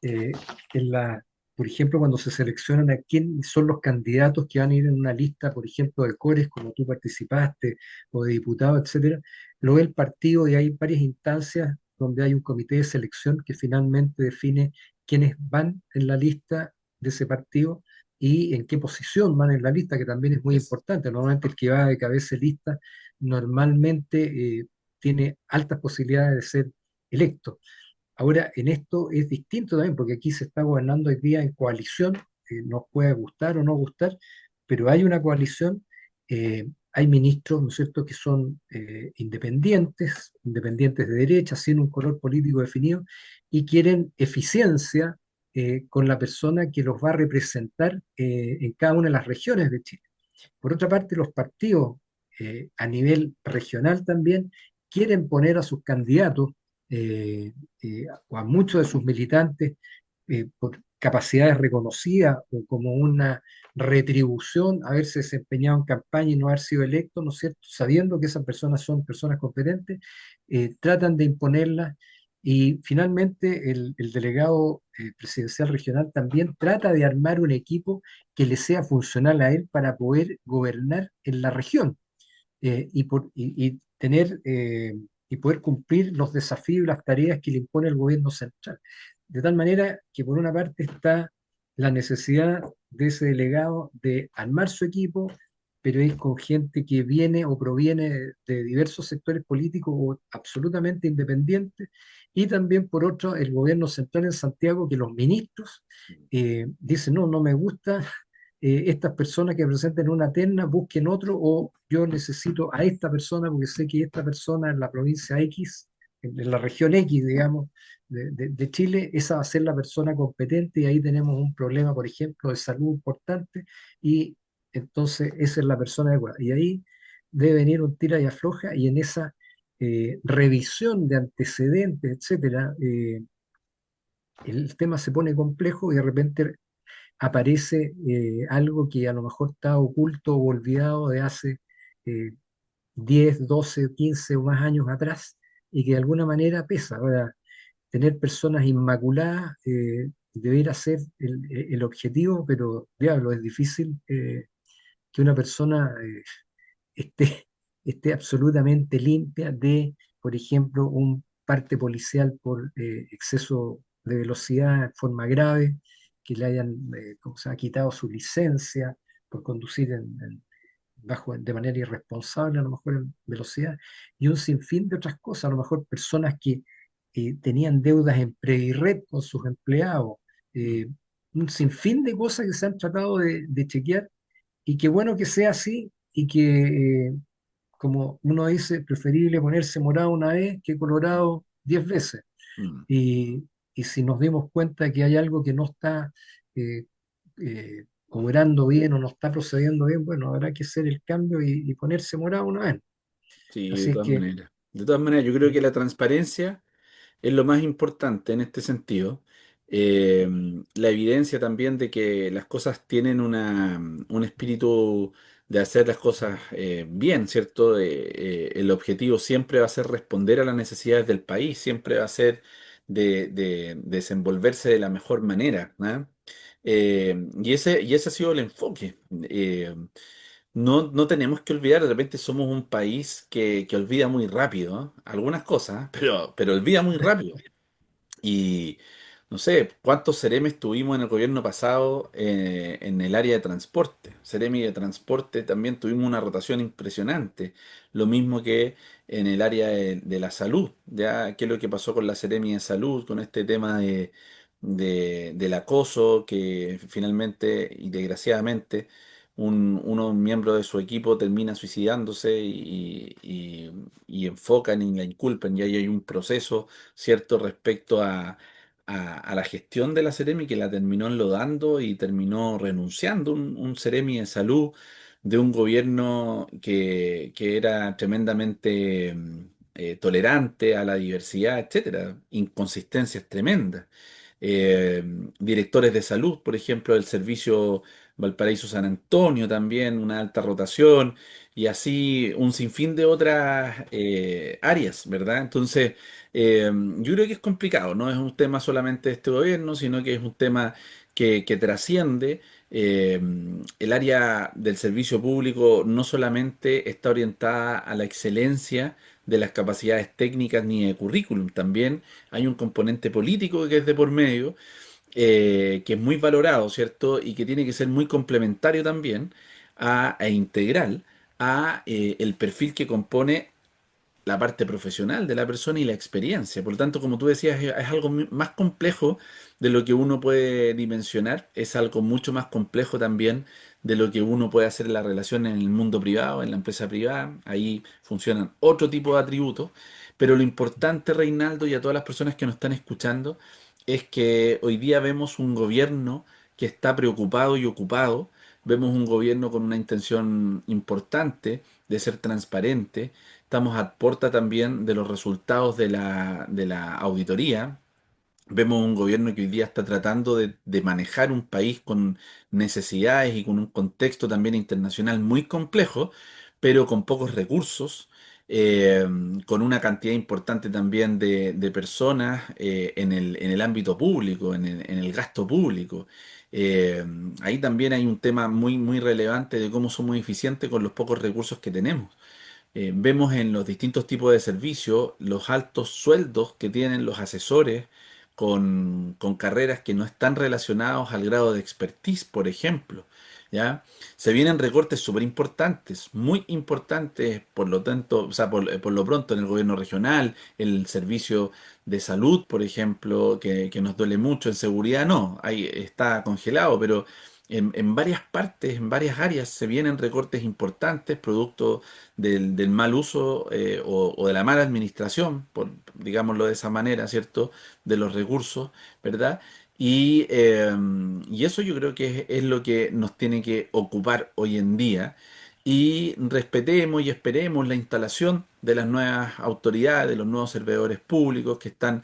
eh, en la, por ejemplo, cuando se seleccionan a quién son los candidatos que van a ir en una lista, por ejemplo, de cores, como tú participaste, o de diputados, etcétera, lo ve el partido y hay varias instancias donde hay un comité de selección que finalmente define quiénes van en la lista de ese partido y en qué posición van en la lista, que también es muy Es, importante. Normalmente el que va de cabeza de lista normalmente tiene altas posibilidades de ser electo. Ahora, en esto es distinto también, porque aquí se está gobernando hoy día en coalición, nos puede gustar o no gustar, pero hay una coalición, hay ministros, ¿no es cierto?, que son independientes, independientes de derecha, sin un color político definido, y quieren eficiencia con la persona que los va a representar en cada una de las regiones de Chile. Por otra parte, los partidos a nivel regional también quieren poner a sus candidatos o a muchos de sus militantes por capacidades reconocidas o como una retribución haberse desempeñado en campaña y no haber sido electo, ¿no es cierto? Sabiendo que esas personas son personas competentes, tratan de imponerlas y finalmente el delegado presidencial regional también trata de armar un equipo que le sea funcional a él para poder gobernar en la región y tener y poder cumplir los desafíos y las tareas que le impone el gobierno central. De tal manera que por una parte está la necesidad de ese delegado de armar su equipo, pero es con gente que viene o proviene de diversos sectores políticos o absolutamente independientes, y también por otro el gobierno central en Santiago, que los ministros dicen, no, no me gusta estas personas que presenten una terna busquen otro o yo necesito a esta persona porque sé que esta persona en la provincia X, en la región X, digamos, de Chile, esa va a ser la persona competente y ahí tenemos un problema, por ejemplo, de salud importante y entonces esa es la persona adecuada. Y ahí debe venir un tira y afloja y en esa revisión de antecedentes, etcétera, el tema se pone complejo y de repente aparece algo que a lo mejor está oculto o olvidado de hace eh, 10, 12, 15 o más años atrás y que de alguna manera pesa. Ahora, tener personas inmaculadas debería ser el objetivo, pero diablo, es difícil que una persona esté, esté absolutamente limpia de, por ejemplo, un parte policial por exceso de velocidad en forma grave, que le hayan ¿cómo se llama? Quitado su licencia por conducir de manera irresponsable, a lo mejor en velocidad, y un sinfín de otras cosas, a lo mejor personas que tenían deudas en Previred con sus empleados, eh, un sinfín de cosas que se han tratado de chequear y qué bueno que sea así y que, como uno dice, preferible ponerse morado una vez que colorado 10 veces. mm, Y si nos dimos cuenta que hay algo que no está eh, obrando bien o no está procediendo bien, bueno, habrá que hacer el cambio y ponerse morado una vez. sí, de Así es todas que, maneras. De todas maneras, yo creo que la transparencia es lo más importante en este sentido. Eh, la evidencia también de que las cosas tienen un espíritu de hacer las cosas bien, ¿cierto? El objetivo siempre va a ser responder a las necesidades del país, siempre va a ser de desenvolverse de la mejor manera, ¿no? Y ese ha sido el enfoque. No tenemos que olvidar, de repente somos un país que olvida muy rápido, ¿no? Algunas cosas, pero olvida muy rápido. Y no sé, ¿cuántos Ceremes tuvimos en el gobierno pasado en el área de transporte? Ceremi de transporte también tuvimos una rotación impresionante. Lo mismo que en el área de la salud. ¿Ya? ¿Qué es lo que pasó con la Ceremi de salud, con este tema del acoso que finalmente y desgraciadamente uno miembro de su equipo termina suicidándose y enfocan y la inculpan y ahí hay un proceso, ¿cierto? Respecto a la gestión de la Seremi que la terminó enlodando y terminó renunciando un Seremi de salud. de un gobierno que era tremendamente tolerante a la diversidad, etcétera, inconsistencias tremendas. Eh, Directores de salud, por ejemplo, del servicio Valparaíso San Antonio también, una alta rotación, y así un sinfín de otras áreas, ¿verdad? Entonces, yo creo que es complicado, no es un tema solamente de este gobierno, sino que es un tema que trasciende. eh, el área del servicio público no solamente está orientada a la excelencia de las capacidades técnicas ni de currículum, también hay un componente político que es de por medio, que es muy valorado, ¿cierto? Y que tiene que ser muy complementario también e integral a el perfil que compone la parte profesional de la persona y la experiencia. Por lo tanto, como tú decías, es algo más complejo de lo que uno puede dimensionar, es algo mucho más complejo también de lo que uno puede hacer en la relación en el mundo privado, en la empresa privada. Ahí funcionan otro tipo de atributos, pero lo importante, Reinaldo, y a todas las personas que nos están escuchando, es que hoy día vemos un gobierno que está preocupado y ocupado, vemos un gobierno con una intención importante de ser transparente. Estamos a puerta también de los resultados de la auditoría. Vemos un gobierno que hoy día está tratando de manejar un país con necesidades y con un contexto también internacional muy complejo, pero con pocos recursos, eh, con una cantidad importante también de personas en el ámbito público, en el gasto público. Eh, Ahí también hay un tema muy relevante de cómo somos eficientes con los pocos recursos que tenemos. Vemos en los distintos tipos de servicios los altos sueldos que tienen los asesores con carreras que no están relacionados al grado de expertise, por ejemplo. ¿Ya? Se vienen recortes súper importantes, muy importantes, por lo tanto, o sea, por lo pronto en el gobierno regional, el servicio de salud, por ejemplo, que nos duele mucho, en seguridad no, ahí está congelado, pero en varias partes, en varias áreas se vienen recortes importantes, producto del mal uso o de la mala administración, por, digámoslo de esa manera, ¿cierto? De los recursos, ¿verdad? Y eso yo creo que es lo que nos tiene que ocupar hoy en día. Y respetemos y esperemos la instalación de las nuevas autoridades, de los nuevos servidores públicos que están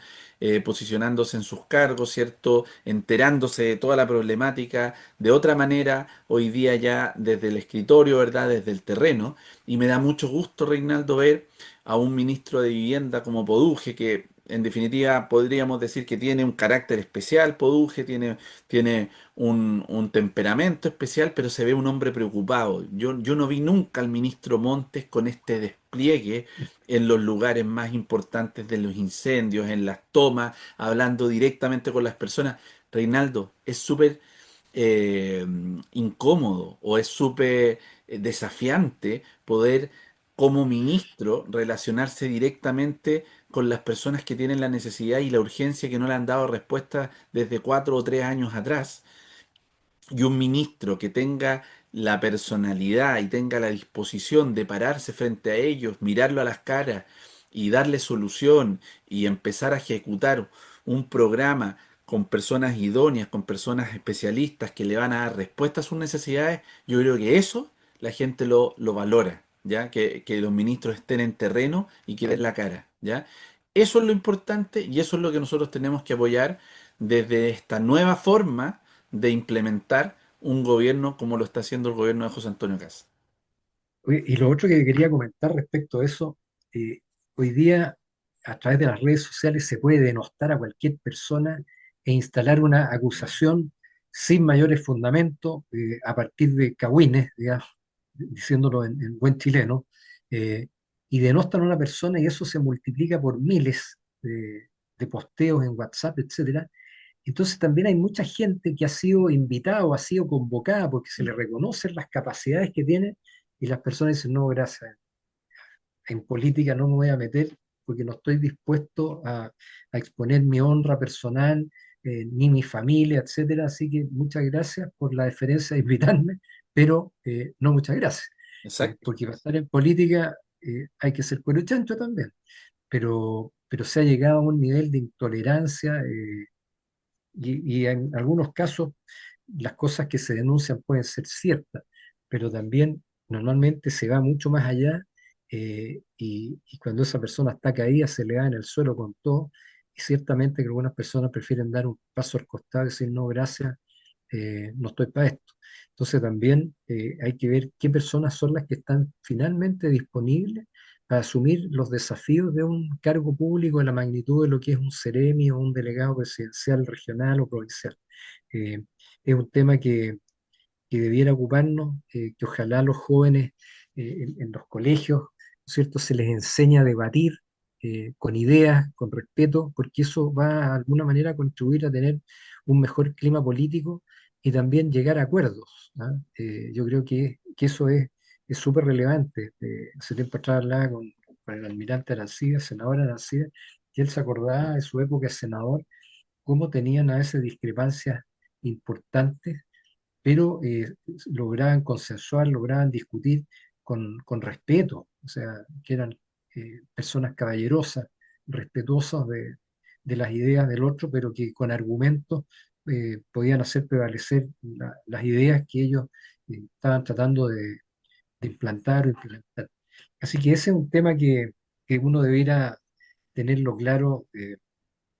posicionándose en sus cargos, ¿cierto? Enterándose de toda la problemática de otra manera, hoy día ya desde el escritorio, ¿verdad? Desde el terreno. Y me da mucho gusto, Reinaldo, ver a un ministro de Vivienda como Poduje, que en definitiva podríamos decir que tiene un carácter especial. Poduje tiene un temperamento especial, pero se ve un hombre preocupado. Yo no vi nunca al ministro Montes con este despliegue en los lugares más importantes de los incendios, en las tomas, hablando directamente con las personas. Reinaldo, es súper eh, incómodo o es súper desafiante poder como ministro relacionarse directamente con las personas que tienen la necesidad y la urgencia que no le han dado respuesta desde 4 o 3 años atrás, y un ministro que tenga la personalidad y tenga la disposición de pararse frente a ellos, mirarlo a las caras y darle solución y empezar a ejecutar un programa con personas idóneas, con personas especialistas que le van a dar respuesta a sus necesidades, yo creo que eso la gente lo valora, ¿ya? Que los ministros estén en terreno y que den la cara, ¿ya? Eso es lo importante y eso es lo que nosotros tenemos que apoyar desde esta nueva forma de implementar un gobierno como lo está haciendo el gobierno de José Antonio Caz. Oye, y lo otro que quería comentar respecto a eso, eh, hoy día a través de las redes sociales se puede denostar a cualquier persona e instalar una acusación sin mayores fundamentos, a partir de cagüines, digamos, diciéndolo en buen chileno, eh, y denostan a una persona y eso se multiplica por miles de posteos en WhatsApp, etcétera. Entonces también hay mucha gente que ha sido invitada o ha sido convocada porque se le reconocen las capacidades que tiene y las personas dicen, no, gracias, en política no me voy a meter porque no estoy dispuesto a exponer mi honra personal, ni mi familia, etcétera. Así que muchas gracias por la deferencia de invitarme, pero no muchas gracias. Exacto. Porque para estar en política hay que ser cuero chancho también, pero se ha llegado a un nivel de intolerancia, y en algunos casos las cosas que se denuncian pueden ser ciertas, pero también normalmente se va mucho más allá, y cuando esa persona está caída se le da en el suelo con todo, y ciertamente que algunas personas prefieren dar un paso al costado y decir, no, gracias, no estoy para esto. Entonces también hay que ver qué personas son las que están finalmente disponibles para asumir los desafíos de un cargo público de la magnitud de lo que es un seremi o un delegado presidencial regional o provincial. Eh, es un tema que debiera ocuparnos, que ojalá los jóvenes en los colegios, ¿no es cierto?, se les enseña a debatir con ideas, con respeto, porque eso va de alguna manera a contribuir a tener un mejor clima político y también llegar a acuerdos. ¿Ah? Yo creo que eso es súper relevante. Hace tiempo atrás hablaba con el almirante Arancibia, senador Arancibia, y él se acordaba de su época de senador, cómo tenían a veces discrepancias importantes, pero lograban consensuar, lograban discutir con respeto, o sea, que eran personas caballerosas, respetuosas de las ideas del otro, pero que con argumentos podían hacer prevalecer las ideas que ellos estaban tratando de implantar o implementar. Así que ese es un tema que uno debiera tenerlo claro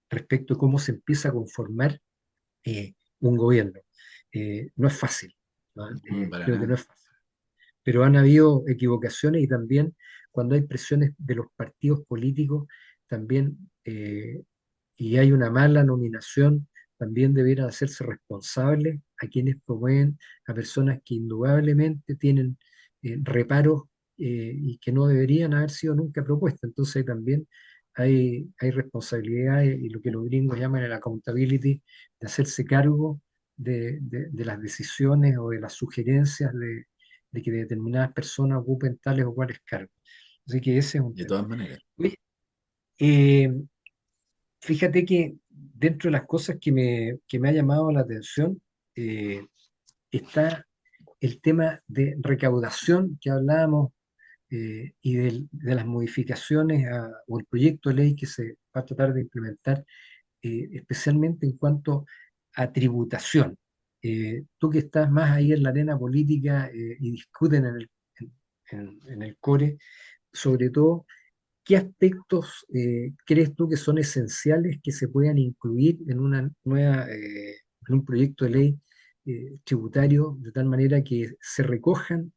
respecto a cómo se empieza a conformar un gobierno. No es fácil, ¿no? Para Creo que no es nada. fácil. Pero han habido equivocaciones y también cuando hay presiones de los partidos políticos, también, y hay una mala nominación, también debieran hacerse responsables a quienes promueven a personas que indudablemente tienen reparos y que no deberían haber sido nunca propuestas. Entonces también hay responsabilidades y lo que los gringos llaman el accountability, de hacerse cargo de las decisiones o de las sugerencias de que determinadas personas ocupen tales o cuales cargos. Así que ese es un De tema. todas maneras. Oye, eh, fíjate que dentro de las cosas que me ha llamado la atención eh, está el tema de recaudación que hablábamos, y de las modificaciones o el proyecto de ley que se va a tratar de implementar, especialmente en cuanto a tributación. Tú que estás más ahí en la arena política y discuten en el core, sobre todo, ¿qué aspectos crees tú que son esenciales que se puedan incluir en una nueva, en un proyecto de ley tributario, de tal manera que se recojan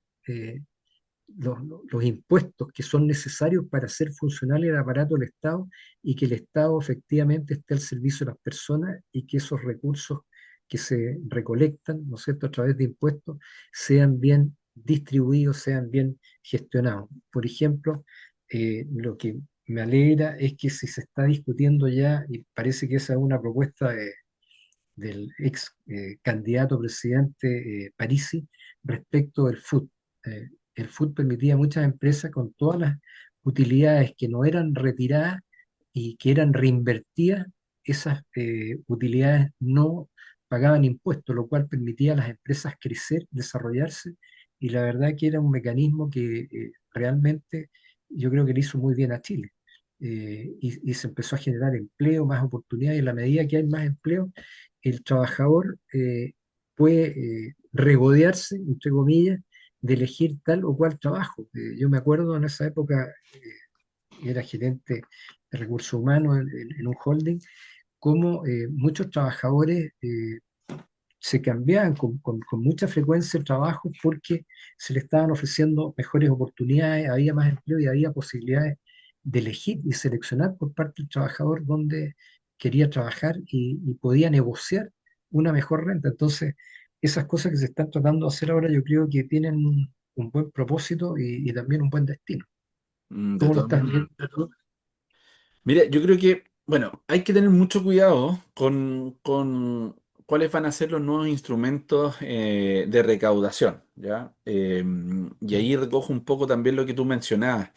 los impuestos que son necesarios para hacer funcional el aparato del Estado y que el Estado efectivamente esté al servicio de las personas y que esos recursos que se recolectan, ¿no es cierto?, a través de impuestos, sean bien distribuidos, sean bien gestionados? Por ejemplo, lo que me alegra es que si se está discutiendo ya, y parece que esa es una propuesta del ex candidato presidente Parisi respecto del food. El food permitía a muchas empresas con todas las utilidades que no eran retiradas y que eran reinvertidas, esas utilidades no pagaban impuestos, lo cual permitía a las empresas crecer, desarrollarse, y la verdad que era un mecanismo que realmente yo creo que le hizo muy bien a Chile. Y se empezó a generar empleo, más oportunidades, y en la medida que hay más empleo, el trabajador puede regodearse, entre comillas, de elegir tal o cual trabajo. Yo me acuerdo en esa época, era gerente de recursos humanos en un holding, cómo muchos trabajadores se cambiaban con mucha frecuencia el trabajo porque se le estaban ofreciendo mejores oportunidades, había más empleo y había posibilidades de elegir y seleccionar por parte del trabajador dónde quería trabajar y podía negociar una mejor renta. Entonces, esas cosas que se están tratando de hacer ahora yo creo que tienen un buen propósito y también un buen destino. De ¿Cómo lo todas estás maneras. viendo tú? Mira, yo creo que, bueno, hay que tener mucho cuidado con cuáles van a ser los nuevos instrumentos de recaudación, ¿ya? Y ahí recojo un poco también lo que tú mencionabas.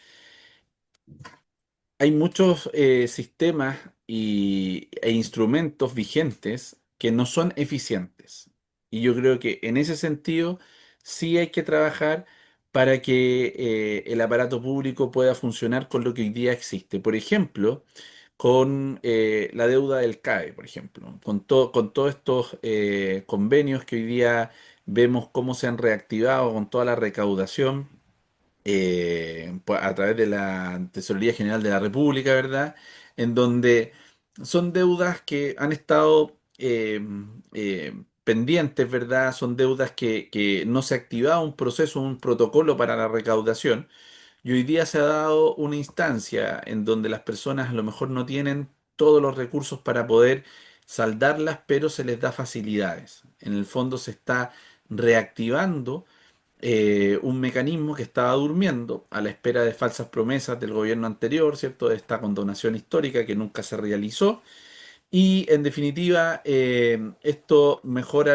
Hay muchos sistemas e instrumentos vigentes que no son eficientes. Y yo creo que en ese sentido sí hay que trabajar para que el aparato público pueda funcionar con lo que hoy día existe. Por ejemplo, con la deuda del CAE, por ejemplo, con todos estos convenios que hoy día vemos cómo se han reactivado con toda la recaudación a través de la Tesorería General de la República, ¿verdad? En donde son deudas que han estado pendientes, ¿verdad? Son deudas que no se ha activado un proceso, un protocolo para la recaudación. Y hoy día se ha dado una instancia en donde las personas a lo mejor no tienen todos los recursos para poder saldarlas, pero se les da facilidades. En el fondo se está reactivando un mecanismo que estaba durmiendo a la espera de falsas promesas del gobierno anterior, ¿cierto? De esta condonación histórica que nunca se realizó. Y en definitiva, esto mejora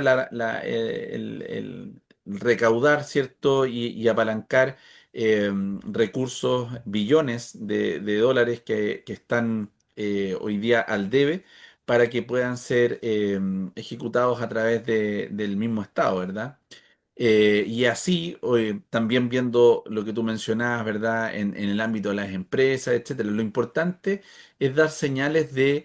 el recaudar, ¿cierto? Y apalancar eh, recursos, billones de dólares que están hoy día al debe para que puedan ser ejecutados a través del mismo Estado, ¿verdad? Y así, también viendo lo que tú mencionabas, ¿verdad? En el ámbito de las empresas, etcétera. Lo importante es dar señales de,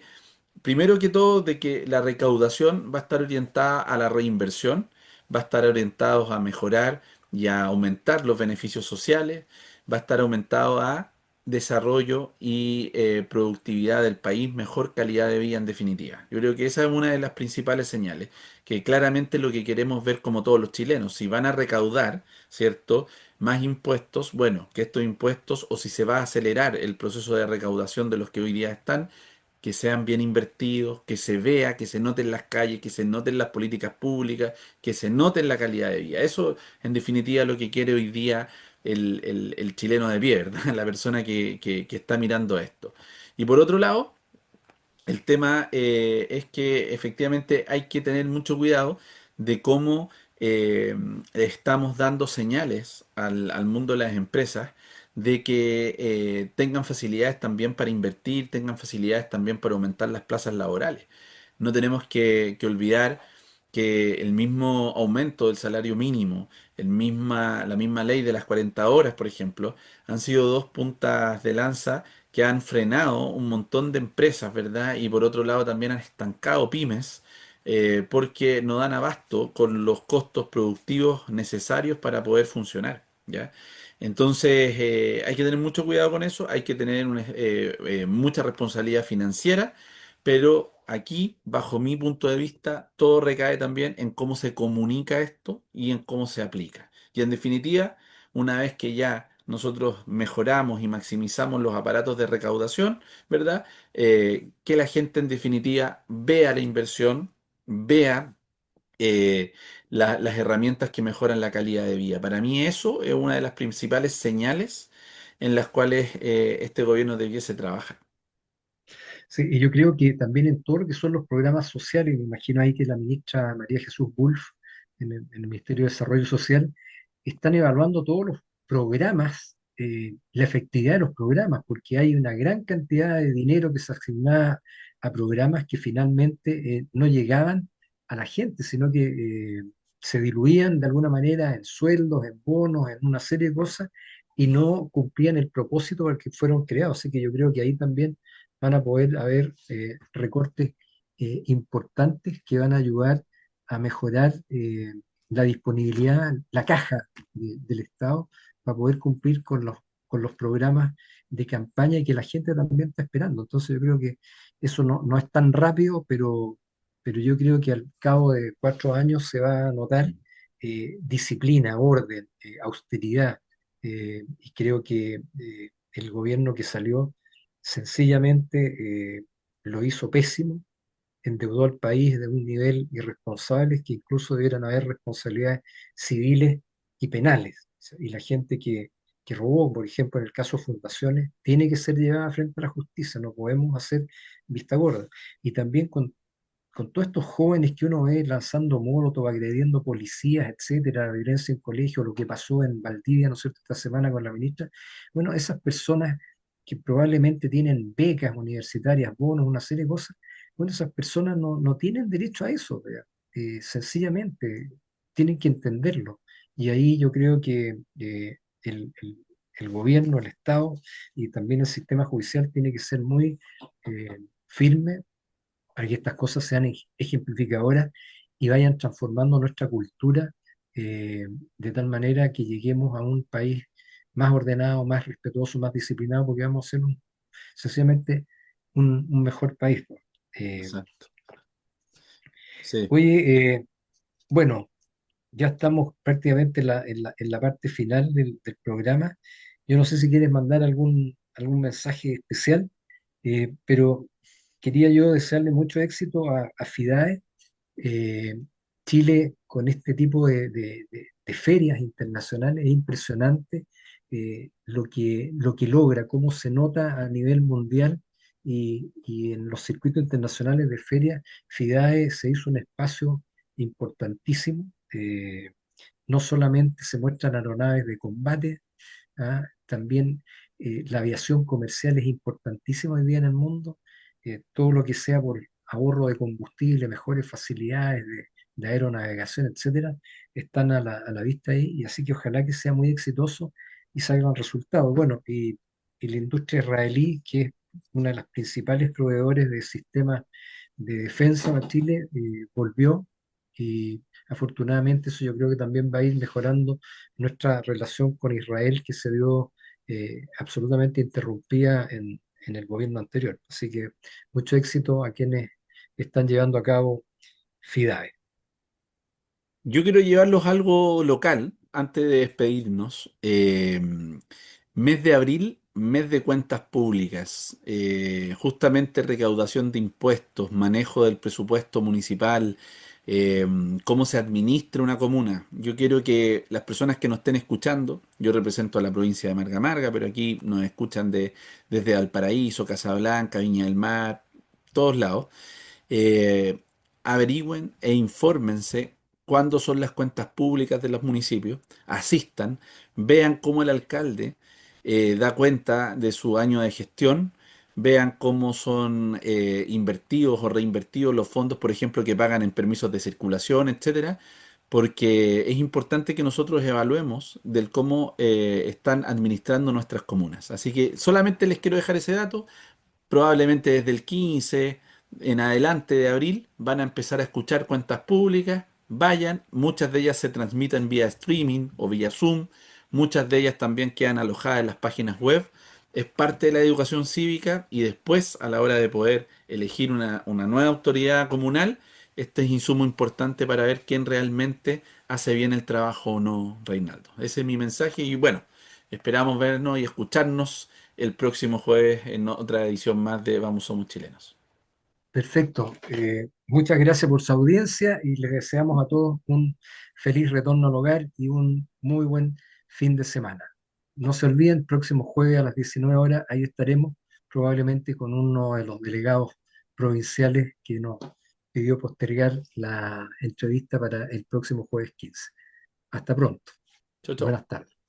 primero que todo, de que la recaudación va a estar orientada a la reinversión, va a estar orientado a mejorar y a aumentar los beneficios sociales, va a estar aumentado a desarrollo y productividad del país, mejor calidad de vida en definitiva. Yo creo que esa es una de las principales señales, que claramente lo que queremos ver como todos los chilenos, si van a recaudar, ¿cierto? Más impuestos, bueno, que estos impuestos o si se va a acelerar el proceso de recaudación de los que hoy día están, que sean bien invertidos, que se vea, que se note en las calles, que se noten las políticas públicas, que se note en la calidad de vida. Eso, en definitiva, lo que quiere hoy día el chileno de pie, ¿verdad? La persona que está mirando esto. Y por otro lado, el tema es que efectivamente hay que tener mucho cuidado de cómo estamos dando señales al mundo de las empresas de que tengan facilidades también para invertir, tengan facilidades también para aumentar las plazas laborales. No tenemos que olvidar que el mismo aumento del salario mínimo, la misma ley de las 40 horas, por ejemplo, han sido dos puntas de lanza que han frenado un montón de empresas, ¿verdad? Y por otro lado también han estancado pymes porque no dan abasto con los costos productivos necesarios para poder funcionar, ¿ya? Entonces hay que tener mucho cuidado con eso, hay que tener mucha responsabilidad financiera, pero aquí, bajo mi punto de vista, todo recae también en cómo se comunica esto y en cómo se aplica. Y en definitiva, una vez que ya nosotros mejoramos y maximizamos los aparatos de recaudación, ¿verdad? Que la gente en definitiva vea la inversión, vea eh, las herramientas que mejoran la calidad de vida. Para mí eso es una de las principales señales en las cuales este gobierno debiese trabajar. Sí, y yo creo que también en todo lo que son los programas sociales, me imagino ahí que la ministra María Jesús Wolf, en el Ministerio de Desarrollo Social, están evaluando todos los programas, la efectividad de los programas, porque hay una gran cantidad de dinero que se asignaba a programas que finalmente no llegaban a la gente, sino que se diluían de alguna manera en sueldos, en bonos, en una serie de cosas, y no cumplían el propósito para el que fueron creados. Así que yo creo que ahí también van a poder haber recortes importantes que van a ayudar a mejorar la disponibilidad, la caja del Estado para poder cumplir con los programas de campaña y que la gente también está esperando. Entonces yo creo que eso no es tan rápido, pero yo creo que al cabo de 4 años se va a notar disciplina, orden, austeridad, y creo que el gobierno que salió sencillamente lo hizo pésimo, endeudó al país de un nivel irresponsable que incluso debieran haber responsabilidades civiles y penales. O sea, y la gente que robó, por ejemplo, en el caso de fundaciones, tiene que ser llevada frente a la justicia, no podemos hacer vista gorda. Y también con todos estos jóvenes que uno ve lanzando molotov, agrediendo policías, etcétera, la violencia en colegio, lo que pasó en Valdivia, ¿no es cierto?, esta semana con la ministra, bueno, esas personas que probablemente tienen becas universitarias, bonos, una serie de cosas, bueno, esas personas no tienen derecho a eso, vea. Sencillamente tienen que entenderlo. Y ahí yo creo que el gobierno, el Estado y también el sistema judicial tiene que ser muy firme para que estas cosas sean ejemplificadoras y vayan transformando nuestra cultura de tal manera que lleguemos a un país más ordenado, más respetuoso, más disciplinado, porque vamos a ser sencillamente un mejor país, pues. Eh, Exacto. Sí. oye, bueno, ya estamos prácticamente en la parte final del programa. Yo no sé si quieres mandar algún mensaje especial, pero quería yo desearle mucho éxito a FIDAE. eh, Chile con este tipo de ferias internacionales es impresionante, lo que logra, cómo se nota a nivel mundial y en los circuitos internacionales de ferias. FIDAE se hizo un espacio importantísimo. No solamente se muestran aeronaves de combate, también la aviación comercial es importantísima hoy día en el mundo. Todo lo que sea por ahorro de combustible, mejores facilidades de aeronavegación, etcétera, están a la vista ahí, y así que ojalá que sea muy exitoso y salgan resultados. Bueno, y la industria israelí, que es una de las principales proveedores de sistemas de defensa para Chile, volvió, y afortunadamente eso yo creo que también va a ir mejorando nuestra relación con Israel, que se vio absolutamente interrumpida en el gobierno anterior. Así que mucho éxito a quienes están llevando a cabo FIDAE. Yo quiero llevarlos a algo local antes de despedirnos. Mes de abril, mes de cuentas públicas. Justamente recaudación de impuestos, manejo del presupuesto municipal, eh, cómo se administra una comuna. Yo quiero que las personas que nos estén escuchando, yo represento a la provincia de Marga Marga, pero aquí nos escuchan desde Valparaíso, Casablanca, Viña del Mar, todos lados, eh, averigüen e infórmense cuándo son las cuentas públicas de los municipios, asistan, vean cómo el alcalde da cuenta de su año de gestión, vean cómo son invertidos o reinvertidos los fondos, por ejemplo, que pagan en permisos de circulación, etcétera, porque es importante que nosotros evaluemos del cómo están administrando nuestras comunas. Así que solamente les quiero dejar ese dato. Probablemente desde el 15 en adelante de abril van a empezar a escuchar cuentas públicas. Vayan, muchas de ellas se transmiten vía streaming o vía Zoom, muchas de ellas también quedan alojadas en las páginas web. Es parte de la educación cívica y después, a la hora de poder elegir una nueva autoridad comunal, este es insumo importante para ver quién realmente hace bien el trabajo o no, Reinaldo. Ese es mi mensaje y bueno, esperamos vernos y escucharnos el próximo jueves en otra edición más de Vamos Somos Chilenos. Perfecto. Muchas gracias por su audiencia y les deseamos a todos un feliz retorno al hogar y un muy buen fin de semana. No se olviden, próximo jueves a las 19 horas, ahí estaremos, probablemente con uno de los delegados provinciales que nos pidió postergar la entrevista para el próximo jueves 15. Hasta pronto. Chau, chau. Buenas tardes.